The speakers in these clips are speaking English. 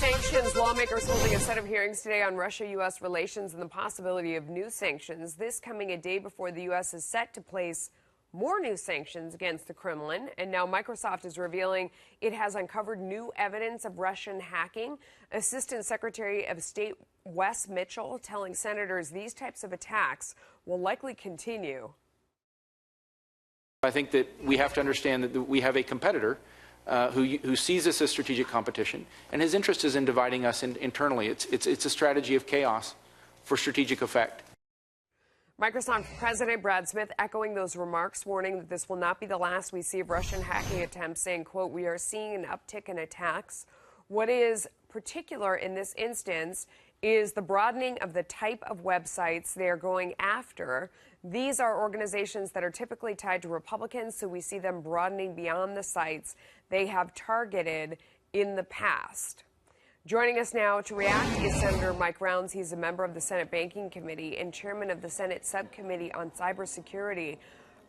Sanctions. Lawmakers holding a set of hearings today on Russia-U.S. relations and the possibility of new sanctions. This coming a day before the U.S. is set to place more new sanctions against the Kremlin. And now Microsoft is revealing it has uncovered new evidence of Russian hacking. Assistant Secretary of State Wes Mitchell telling senators these types of attacks will likely continue. I think that we have to understand that we have a competitor who sees this as strategic competition, and his interest is in dividing us internally. It's a strategy of chaos for strategic effect. Microsoft President Brad Smith echoing those remarks, warning that this will not be the last we see of Russian hacking attempts, saying, quote, "We are seeing an uptick in attacks. What is particular in this instance is the broadening of the type of websites they are going after. These are organizations that are typically tied to Republicans, so we see them broadening beyond the sites they have targeted in the past." Joining us now to react is Senator Mike Rounds. He's a member of the Senate Banking Committee and chairman of the Senate Subcommittee on Cybersecurity.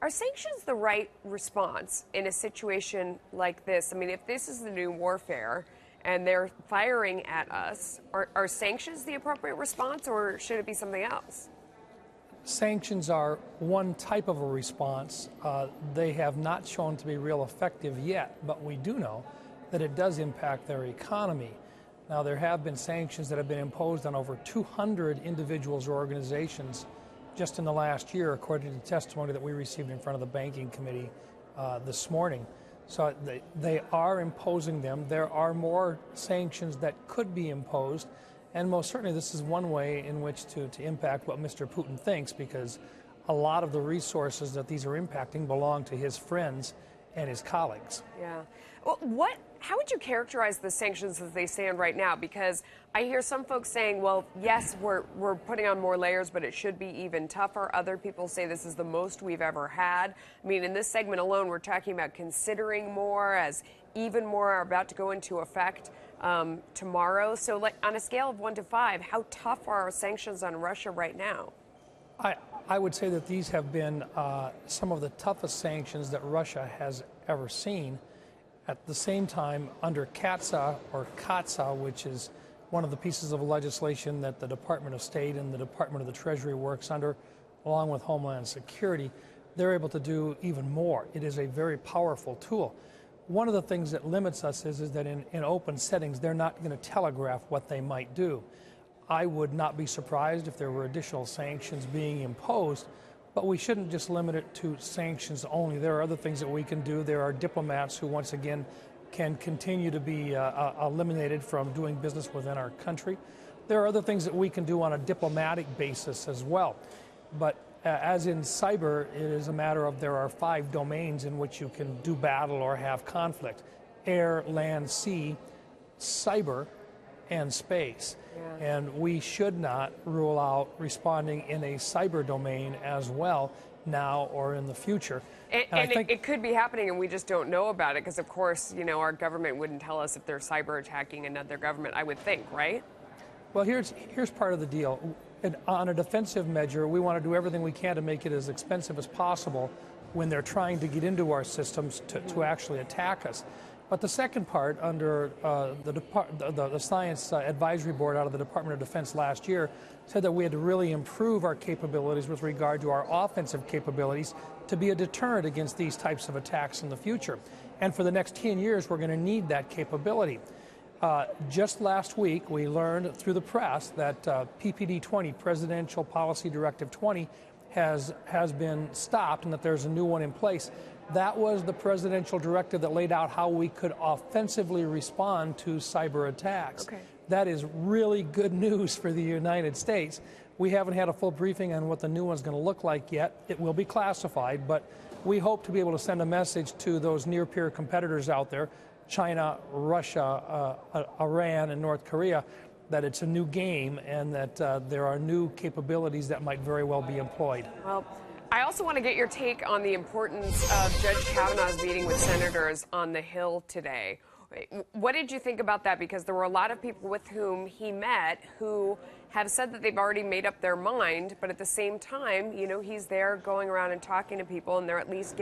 Are sanctions the right response in a situation like this? I mean, if this is the new warfare and they're firing at us, are sanctions the appropriate response, or should it be something else? Sanctions are one type of a response. They have not shown to be real effective yet, but we do know that it does impact their economy. Now, there have been sanctions that have been imposed on over 200 individuals or organizations just in the last year, according to testimony that we received in front of the Banking Committee this morning. So they are imposing them. There are more sanctions that could be imposed. And most certainly this is one way in which to impact what Mr. Putin thinks, because a lot of the resources that these are impacting belong to his friends and his colleagues. Yeah. Well, how would you characterize the sanctions as they stand right now? Because I hear some folks saying, well, yes, we're putting on more layers, but it should be even tougher. Other people say this is the most we've ever had. I mean, in this segment alone, we're talking about considering more, as even more are about to go into effect tomorrow. So like, on a scale of 1 to 5, how tough are our sanctions on Russia right now? I would say that these have been some of the toughest sanctions that Russia has ever seen. At the same time, under CATSA, or CATSA, which is one of the pieces of legislation that the Department of State and the Department of the Treasury works under, along with Homeland Security, they're able to do even more. It is a very powerful tool. One of the things that limits us is that in open settings, they're not going to telegraph what they might do. I would not be surprised if there were additional sanctions being imposed, but we shouldn't just limit it to sanctions only. There are other things that we can do. There are diplomats who, once again, can continue to be eliminated from doing business within our country. There are other things that we can do on a diplomatic basis as well. But as in cyber, it is a matter of there are 5 domains in which you can do battle or have conflict: air, land, sea, cyber, and space. Yeah. And we should not rule out responding in a cyber domain as well, now or in the future. And I think it could be happening and we just don't know about it, because of course, you know, our government wouldn't tell us if they're cyber attacking another government, I would think, right? Well, here's part of the deal. On a defensive measure, we want to do everything we can to make it as expensive as possible when they're trying to get into our systems to actually attack us. But the second part, under the Science Advisory Board out of the Department of Defense last year, said that we had to really improve our capabilities with regard to our offensive capabilities to be a deterrent against these types of attacks in the future. And for the next 10 years, we're going to need that capability. Just last week, we learned through the press that PPD 20, Presidential Policy Directive 20, has been stopped, and that there's a new one in place. That was the presidential directive that laid out how we could offensively respond to cyber attacks. Okay. That is really good news for the United States. We haven't had a full briefing on what the new one's going to look like yet. It will be classified, but we hope to be able to send a message to those near-peer competitors out there, China, Russia, Iran, and North Korea, that it's a new game and that there are new capabilities that might very well be employed. Well, I also want to get your take on the importance of Judge Kavanaugh's meeting with senators on the Hill today. What did you think about that? Because there were a lot of people with whom he met who have said that they've already made up their mind, but at the same time, you know, he's there going around and talking to people, and they're at least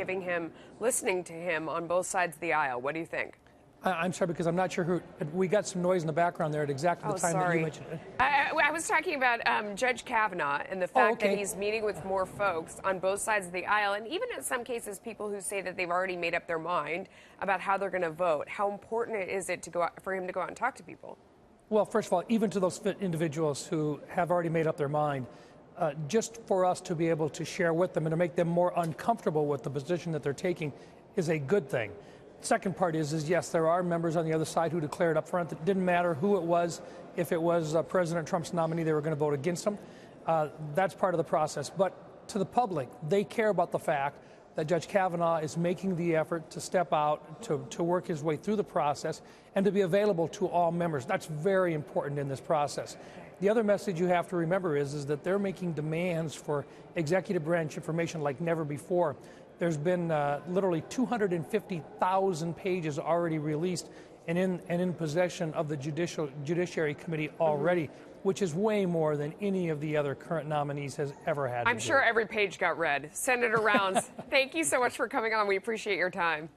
listening to him on both sides of the aisle. What do you think? I'm sorry, because I'm not sure who. We got some noise in the background there at exactly the time that you mentioned it. I was talking about Judge Kavanaugh and the fact that he's meeting with more folks on both sides of the aisle, and even in some cases, people who say that they've already made up their mind about how they're going to vote. How important is it to go out, for him to go out and talk to people? Well, first of all, even to those individuals who have already made up their mind, just for us to be able to share with them and to make them more uncomfortable with the position that they're taking is a good thing. Second part is yes, there are members on the other side who declared up front that it didn't matter who it was. If it was President Trump's nominee, they were going to vote against him. That's part of the process. But to the public, they care about the fact that Judge Kavanaugh is making the effort to step out, to work his way through the process, and to be available to all members. That's very important in this process. The other message you have to remember is that they're making demands for executive branch information like never before. There's been literally 250,000 pages already released and in possession of the Judiciary Committee already, which is way more than any of the other current nominees has ever had. I'm sure every page got read. Senator Rounds, thank you so much for coming on. We appreciate your time.